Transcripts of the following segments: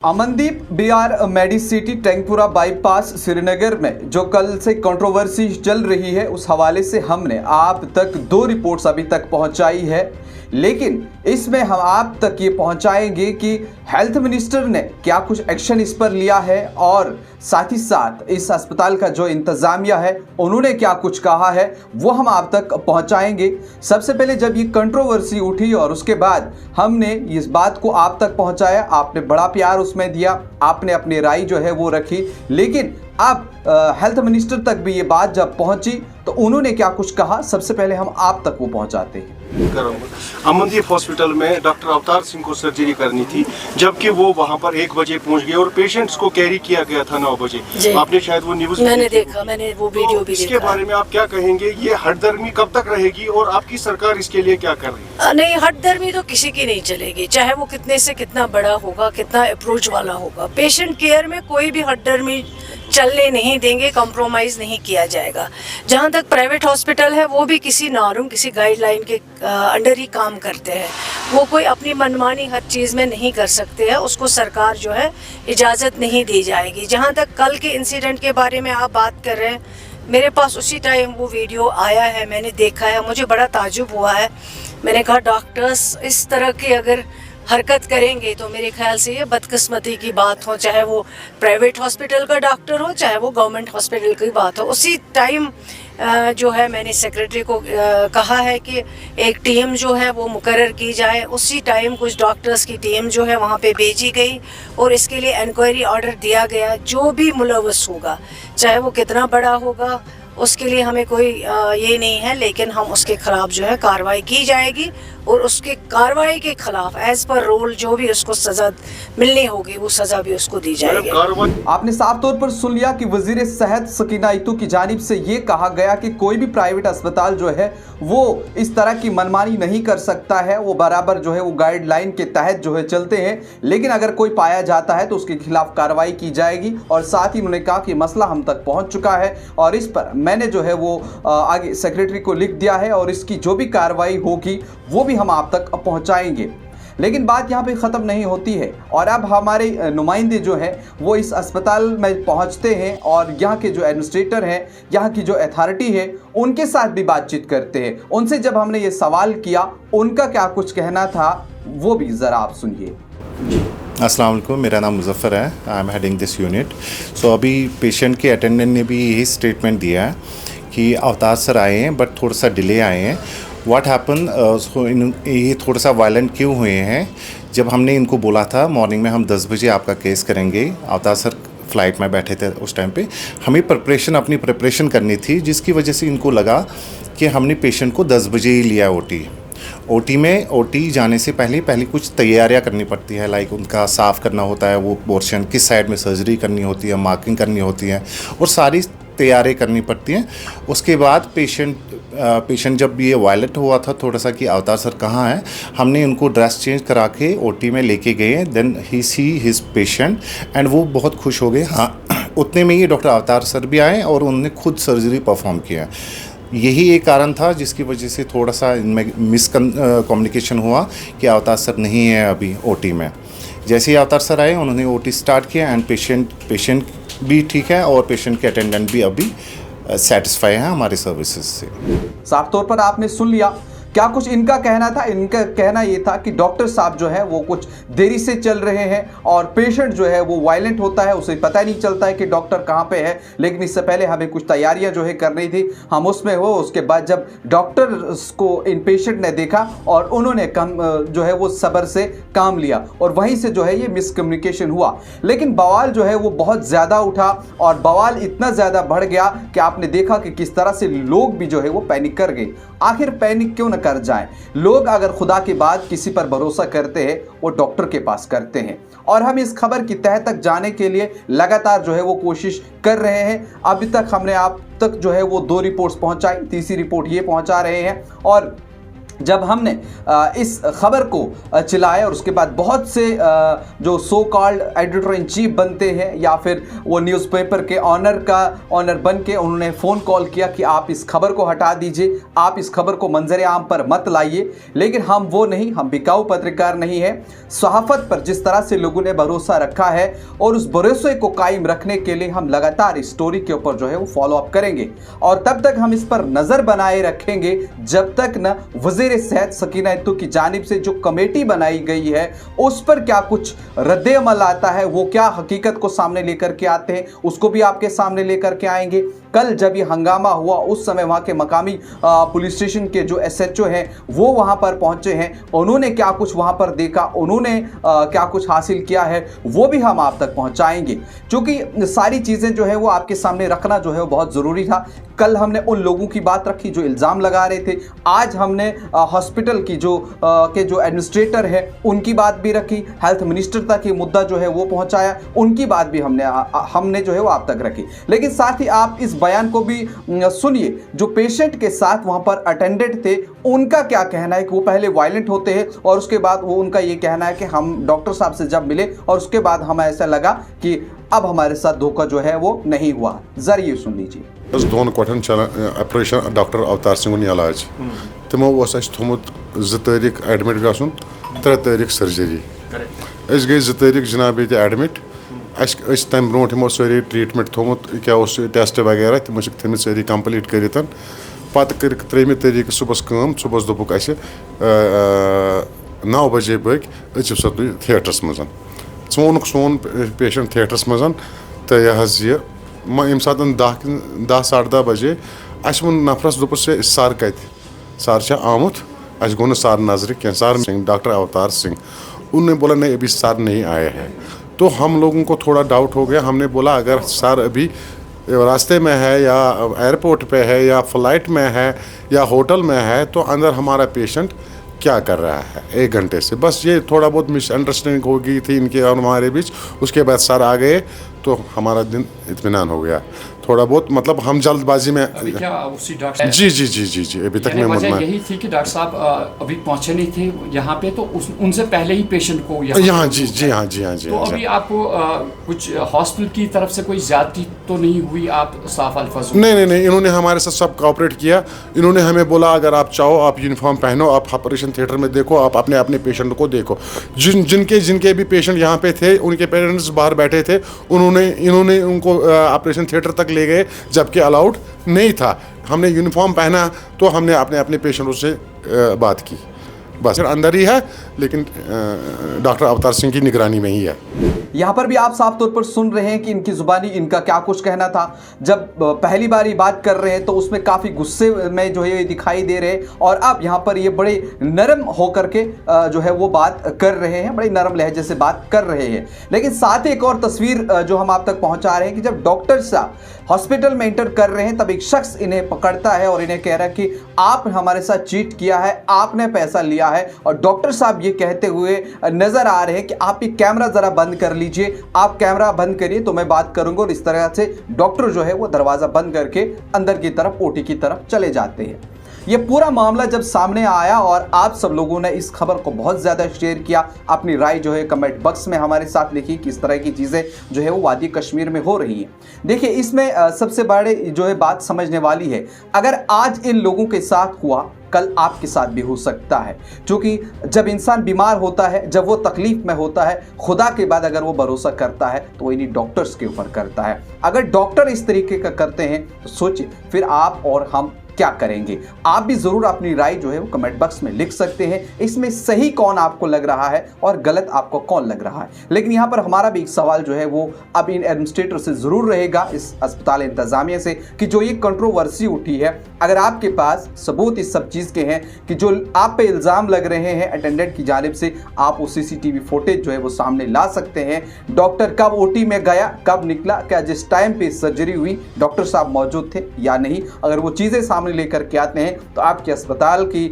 Amandeep BR Medicity टैंकपुरा bypass Srinagar में जो कल से कंट्रोवर्सी चल रही है, उस हवाले से हमने आप तक 2 रिपोर्ट्स अभी तक पहुंचाई है। लेकिन इसमें हम आप तक ये पहुंचाएंगे कि हेल्थ मिनिस्टर ने क्या कुछ एक्शन इस पर लिया है और साथ ही साथ इस अस्पताल का जो इंतज़ामिया है उन्होंने क्या कुछ कहा है, वो हम आप तक पहुंचाएंगे। सबसे पहले जब ये कंट्रोवर्सी उठी और उसके बाद हमने इस बात को आप तक पहुंचाया, आपने बड़ा प्यार उसमें दिया, आपने अपनी राय जो है वो रखी। लेकिन अब हेल्थ मिनिस्टर तक भी ये बात जब पहुंची तो उन्होंने क्या कुछ कहा, सबसे पहले हम आप तक वो पहुंचाते हैं। अमनदीप हॉस्पिटल में डॉक्टर अवतार सिंह को सर्जरी करनी थी, जबकि वो वहां पर 1 बजे पहुंच गए और पेशेंट्स को कैरी किया गया था 9 बजे। आपने शायद वो न्यूज़ मैंने देखा, मैंने वो वीडियो भी देखा। इसके बारे में आप क्या कहेंगे? ये हठधर्मी कब तक रहेगी और आपकी सरकार इसके लिए क्या कर रही है? नहीं, हठधर्मी तो किसी की नहीं चलेगी, चाहे वो कितने से कितना बड़ा होगा, कितना अप्रोच वाला होगा। पेशेंट केयर में कोई भी हठधर्मी चलने नहीं देंगे, कॉम्प्रोमाइज़ नहीं किया जाएगा। जहाँ तक प्राइवेट हॉस्पिटल है, वो भी किसी नॉर्म, किसी गाइडलाइन के अंडर ही काम करते हैं। वो कोई अपनी मनमानी हर चीज़ में नहीं कर सकते हैं, उसको सरकार जो है इजाज़त नहीं दी जाएगी। जहाँ तक कल के इंसिडेंट के बारे में आप बात कर रहे हैं, मेरे पास उसी टाइम वो वीडियो आया है, मैंने देखा है, मुझे बड़ा ताजुब हुआ है। मैंने कहा डॉक्टर्स इस तरह की अगर हरकत करेंगे तो मेरे ख्याल से ये बदकिस्मती की बात हो, चाहे वो प्राइवेट हॉस्पिटल का डॉक्टर हो, चाहे वो गवर्नमेंट हॉस्पिटल की बात हो। उसी टाइम जो है मैंने सेक्रेटरी को कहा है कि एक टीम जो है वो मुकर्रर की जाए। उसी टाइम कुछ डॉक्टर्स की टीम जो है वहाँ पे भेजी गई और इसके लिए इंक्वायरी ऑर्डर दिया गया। जो भी मुलव्वस होगा, चाहे वो कितना बड़ा होगा, उसके लिए हमें कोई ये नहीं है, लेकिन हम उसके खिलाफ जो है कार्रवाई की जाएगी और उसके कार्रवाई के खिलाफ एज पर रूल जो भी उसको सजा मिलनी होगी वो सजा भी उसको दी जाएगी। आपने साफ तौर पर सुन लिया कि वजीर सेहत सकीना इतू की जानिब से ये कहा गया कि कोई भी प्राइवेट अस्पताल जो है वो इस तरह की मनमानी नहीं कर सकता है, वो बराबर जो है वो गाइडलाइन के तहत जो है चलते हैं। लेकिन अगर कोई पाया जाता है तो उसके खिलाफ कार्रवाई की जाएगी। और साथ ही उन्होंने कहा कि मसला हम तक पहुंच चुका है और इस पर मैंने जो है वो आगे सेक्रेटरी को लिख दिया है और इसकी जो भी कार्रवाई होगी वो भी हम आप तक पहुंचाएंगे। लेकिन बात यहाँ पे ख़त्म नहीं होती है और अब हमारे नुमाइंदे जो हैं वो इस अस्पताल में पहुँचते हैं और यहाँ के जो एडमिनिस्ट्रेटर हैं, यहाँ की जो अथॉरिटी है, उनके साथ भी बातचीत करते हैं। उनसे जब हमने ये सवाल किया, उनका क्या कुछ कहना था वो भी ज़रा आप सुनिए। अस्सलाम वालेकुम, मेरा नाम मुज़फ़्फ़र है, I am heading this unit. So अभी पेशेंट के अटेंडेंट ने भी यही स्टेटमेंट दिया है कि अवतार सर आए हैं बट थोड़ा सा डिले आए हैं। व्हाट हैपन, ये थोड़ा सा वायलेंट क्यों हुए हैं? जब हमने इनको बोला था मॉर्निंग में हम 10 बजे आपका केस करेंगे, अवतार सर फ्लाइट में बैठे थे उस टाइम पे, हमें अपनी प्रिपरेशन करनी थी, जिसकी वजह से इनको लगा कि हमने पेशेंट को 10 बजे ही लिया ओटी जाने से पहले कुछ तैयारियां करनी पड़ती है, लाइक उनका साफ़ करना होता है, वो पोर्शन किस साइड में सर्जरी करनी होती है, मार्किंग करनी होती है और सारी तैयारी करनी पड़ती हैं। उसके बाद पेशेंट जब ये वायलेट हुआ था थोड़ा सा कि अवतार सर कहाँ हैं, हमने उनको ड्रेस चेंज करा के ओटी में लेके गए। Then he see his patient and वो बहुत खुश हो गए। हाँ, उतने में ही डॉक्टर अवतार सर भी आए और उन्होंने खुद सर्जरी परफॉर्म किया। यही एक कारण था जिसकी वजह से थोड़ा सा इनमें कम्युनिकेशन हुआ कि अवतार सर नहीं है अभी ओटी में। जैसे ही अवतार सर आए उन्होंने ओटी स्टार्ट किया एंड पेशेंट भी ठीक है और पेशेंट के अटेंडेंट भी अभी सेटिस्फाई हैं हमारे सर्विसेज से। साफ तौर पर आपने सुन लिया क्या कुछ इनका कहना था। इनका कहना ये था कि डॉक्टर साहब जो है वो कुछ देरी से चल रहे हैं और पेशेंट जो है वो वायलेंट होता है, उसे पता नहीं चलता है कि डॉक्टर कहाँ पे है। लेकिन इससे पहले हमें कुछ तैयारियां जो है करनी थी, हम उसमें हो। उसके बाद जब डॉक्टर को इन पेशेंट ने देखा और उन्होंने जो है वो सब्र से काम लिया और वहीं से जो है ये मिसकम्युनिकेशन हुआ। लेकिन बवाल जो है वो बहुत ज़्यादा उठा और बवाल इतना ज़्यादा बढ़ गया कि आपने देखा कि किस तरह से लोग भी जो है वो पैनिक कर गए। आखिर पैनिक क्यों न कर जाएं? लोग अगर खुदा के बाद किसी पर भरोसा करते हैं वो डॉक्टर के पास करते हैं। और हम इस खबर की तह तक जाने के लिए लगातार जो है वो कोशिश कर रहे हैं। अभी तक हमने आप तक जो है वो 2 रिपोर्ट्स पहुंचाई, तीसरी रिपोर्ट ये पहुंचा रहे हैं और जब हमने इस खबर को चलाया और उसके बाद बहुत से जो so called editor in chief बनते हैं या फिर वो न्यूज़पेपर के ऑनर बन के उन्होंने फ़ोन कॉल किया कि आप इस खबर को हटा दीजिए, आप इस खबर को मंजर आम पर मत लाइए। लेकिन हम वो नहीं, हम बिकाऊ पत्रकार नहीं है। सहाफ़त पर जिस तरह से लोगों ने भरोसा रखा है और उस भरोसे को कायम रखने के लिए हम लगातार इस स्टोरी के ऊपर जो है वो फॉलो अप करेंगे और तब तक हम इस पर नज़र बनाए रखेंगे जब तक न वज़ीर सेहत सकीना इत्तू की जानिब से जो कमेटी बनाई गई है उस पर क्या कुछ रद्द-ए-अमल आता है, वो क्या हकीकत को सामने लेकर के आते हैं, उसको भी आपके सामने लेकर के आएंगे। कल जब ये हंगामा हुआ उस समय वहाँ के मकामी पुलिस स्टेशन के जो SHO हैं वो वहाँ पर पहुँचे हैं, उन्होंने क्या कुछ वहाँ पर देखा, उन्होंने क्या कुछ हासिल किया है, वो भी हम आप तक पहुँचाएंगे। क्योंकि सारी चीज़ें जो है वो आपके सामने रखना जो है वो बहुत ज़रूरी था। कल हमने उन लोगों की बात रखी जो इल्ज़ाम लगा रहे थे, आज हमने हॉस्पिटल की जो एडमिनिस्ट्रेटर है उनकी बात भी रखी, हेल्थ मिनिस्टर तक ये मुद्दा जो है वो पहुंचाया, उनकी बात भी हमने जो है वो आप तक रखी। लेकिन साथ ही आप इस बयान को भी सुनिए, जो पेशेंट के साथ वहाँ पर अटेंडेंट थे उनका क्या कहना है कि वो पहले वायलेंट होते हैं और उसके बाद वो उनका ये कहना है कि हम डॉक्टर साहब से जब मिले और उसके बाद हमें ऐसा लगा कि अब हमारे साथ धोखा जो है वो नहीं हुआ। जरिए सुन लीजिए। दोन कोठन ऑपरेशन डॉक्टर अवतार सिंह इलाज तमो थोमुत 2 तारीख एडमिट गसन 3 तारीख सर्जरी गई 2 तारीख जनाब ये एडमिट तम ब्रो हमो सारी ट्रीटमेंट थोमुत क्या टेस्ट वगैरह तमो थमित सारी कंप्लीट कर पे 3 तारीख सुबह दोपुक 9 बजे बग सा तुम थिएटरस मज वोनुक सोन पेशेंट थिएटरस मज तो यह यम सात 10 साढ़े 10 बजे अस वो नफरस दोपस सर कत सर आमुत अस गो सर नजर क्या सर सिंह डॉक्टर अवतार सिंह उन्होंने बोला नहीं अभी सर नहीं आए हैं। तो हम लोगों को थोड़ा डाउट हो गया। हमने बोला अगर सर अभी रास्ते में है या एयरपोर्ट पे है या फ्लाइट में है या होटल में है तो अंदर हमारा पेशेंट क्या कर रहा है 1 घंटे से। बस ये थोड़ा बहुत मिसअंडरस्टैंडिंग हो गई थी इनके और हमारे बीच। उसके बाद सर आ गए तो हमारा दिन इत्मीनान हो गया थोड़ा बहुत, मतलब हम जल्दबाजी में अभी क्या उसी डॉक्टर जी अभी तक मैं वजह यही थी कि डॉक्टर साहब अभी पहुंचे नहीं थे यहाँ पे तो उनसे पहले ही पेशेंट को यहाँ जी हाँ। तो अभी आपको कुछ हॉस्पिटल की तरफ से कोई ज्यादती तो नहीं हुई? आप साफ अल्फाज नहीं, इन्होंने हमारे साथ सब कोऑपरेट किया। इन्होंने हमें बोला अगर आप चाहो आप यूनिफॉर्म पहनो, आप ऑपरेशन थिएटर में देखो, आप अपने पेशेंट को देखो। जिनके भी पेशेंट यहाँ पे थे उनके पेरेंट्स बाहर बैठे थे, इन्होंने उनको ऑपरेशन थिएटर तक ले गए जबकि अलाउड नहीं था। हमने यूनिफॉर्म पहना तो हमने अपने पेशेंटों से बात की। बस अंदर ही है लेकिन डॉक्टर अवतार सिंह की निगरानी में ही है। यहाँ पर भी आप साफ तौर पर सुन रहे हैं कि इनकी जुबानी इनका क्या कुछ कहना था। जब पहली बार ये बात कर रहे हैं तो उसमें काफ़ी गुस्से में जो है ये दिखाई दे रहे हैं और अब यहाँ पर ये बड़े नरम होकर के जो है वो बात कर रहे हैं, बड़े नरम लहजे से बात कर रहे हैं। लेकिन साथ ही एक और तस्वीर जो हम आप तक पहुँचा रहे हैं कि जब डॉक्टर साहब हॉस्पिटल में एंटर कर रहे हैं तब एक शख्स इन्हें पकड़ता है और इन्हें कह रहा है कि आप हमारे साथ चीट किया है, आपने पैसा लिया है। और डॉक्टर साहब ये कहते हुए नजर आ रहे हैं कि आप ये कैमरा जरा बंद कर लीजिए, आप कैमरा बंद करिए तो मैं बात करूंगा। और इस तरह से डॉक्टर जो है वो दरवाजा बंद करके अंदर की तरफ ओटी की तरफ चले जाते हैं। ये पूरा मामला जब सामने आया और आप सब लोगों ने इस खबर को बहुत ज़्यादा शेयर किया, अपनी राय जो है कमेंट बॉक्स में हमारे साथ लिखी कि इस तरह की चीज़ें जो है वो वादी कश्मीर में हो रही हैं। देखिए इसमें सबसे बड़े जो है बात समझने वाली है, अगर आज इन लोगों के साथ हुआ कल आपके साथ भी हो सकता है। क्योंकि जब इंसान बीमार होता है, जब वो तकलीफ में होता है, खुदा के बाद अगर वो भरोसा करता है तो वो इन्हीं डॉक्टर्स के ऊपर करता है। अगर डॉक्टर इस तरीके का करते हैं तो सोचिए फिर आप और हम क्या करेंगे। आप भी ज़रूर अपनी राय जो है वो कमेंट बॉक्स में लिख सकते हैं। इसमें सही कौन आपको लग रहा है और गलत आपको कौन लग रहा है। लेकिन यहाँ पर हमारा भी एक सवाल जो है वो अब इन एडमिनिस्ट्रेटर से ज़रूर रहेगा, इस अस्पताल इंतज़ामिया से, कि जो ये कंट्रोवर्सी उठी है, अगर आपके पास सबूत इस सब चीज़ के हैं कि जो आप पे इल्ज़ाम लग रहे हैं अटेंडेंट की जानिब से, आप वो CCTV फुटेज जो है वो सामने ला सकते हैं। डॉक्टर कब OT में गया, कब निकला, क्या जिस टाइम पे सर्जरी हुई डॉक्टर साहब मौजूद थे या नहीं। अगर वो चीज़ें सामने लेकर के आते हैं तो आपके अस्पताल की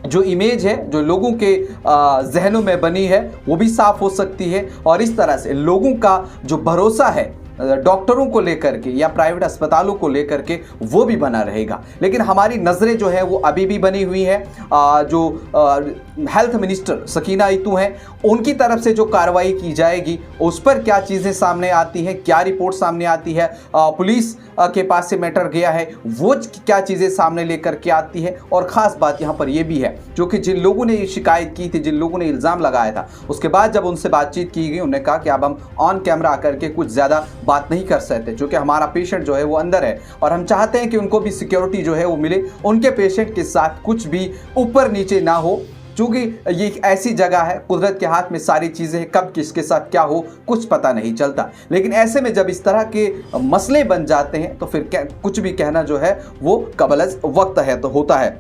जो इमेज है, जो लोगों के जहनों में बनी है, वो भी साफ हो सकती है और इस तरह से लोगों का जो भरोसा है डॉक्टरों को लेकर के या प्राइवेट अस्पतालों को लेकर के वो भी बना रहेगा। लेकिन हमारी नज़रें जो है वो अभी भी बनी हुई है। जो हेल्थ मिनिस्टर सकीना इतू हैं, उनकी तरफ से जो कार्रवाई की जाएगी उस पर क्या चीज़ें सामने आती हैं, क्या रिपोर्ट सामने आती है, पुलिस के पास से मैटर गया है वो क्या चीज़ें सामने लेकर के आती है। और ख़ास बात यहाँ पर यह भी है, जो कि जिन लोगों ने ये शिकायत की थी, जिन लोगों ने इल्ज़ाम लगाया था, उसके बाद जब उनसे बातचीत की गई, उन्होंने कहा कि अब हम ऑन कैमरा आकर के कुछ ज़्यादा बात नहीं कर सकते, क्योंकि हमारा पेशेंट जो है वो अंदर है और हम चाहते हैं कि उनको भी सिक्योरिटी जो है वो मिले, उनके पेशेंट के साथ कुछ भी ऊपर नीचे ना हो, क्योंकि ये एक ऐसी जगह है, कुदरत के हाथ में सारी चीज़ें, कब किसके साथ क्या हो कुछ पता नहीं चलता। लेकिन ऐसे में जब इस तरह के मसले बन जाते हैं तो फिर कुछ भी कहना जो है वो कबल वक्त है तो होता है।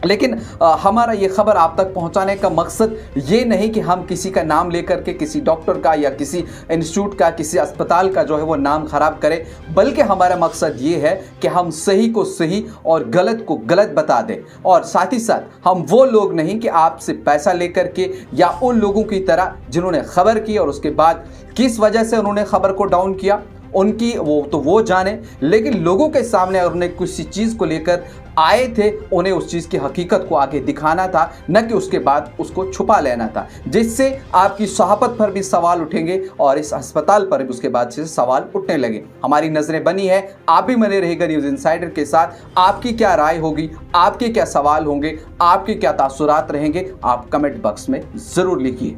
लेकिन हमारा ये खबर आप तक पहुंचाने का मकसद ये नहीं कि हम किसी का नाम लेकर के किसी डॉक्टर का या किसी इंस्टीट्यूट का, किसी अस्पताल का जो है वो नाम खराब करें, बल्कि हमारा मकसद ये है कि हम सही को सही और गलत को गलत बता दें। और साथ ही साथ हम वो लोग नहीं कि आपसे पैसा लेकर के या उन लोगों की तरह जिन्होंने खबर की और उसके बाद किस वजह से उन्होंने खबर को डाउन किया, उनकी वो जाने, लेकिन लोगों के सामने अगर उन्हें किसी चीज़ को लेकर आए थे, उन्हें उस चीज़ की हकीकत को आगे दिखाना था, न कि उसके बाद उसको छुपा लेना था, जिससे आपकी सहाफत पर भी सवाल उठेंगे और इस अस्पताल पर भी उसके बाद से सवाल उठने लगे। हमारी नज़रें बनी है, आप भी बने रहेगा न्यूज़ इनसाइडर के साथ। आपकी क्या राय होगी, आपके क्या सवाल होंगे, आपके क्या तासुरात रहेंगे, आप कमेंट बॉक्स में ज़रूर लिखिए।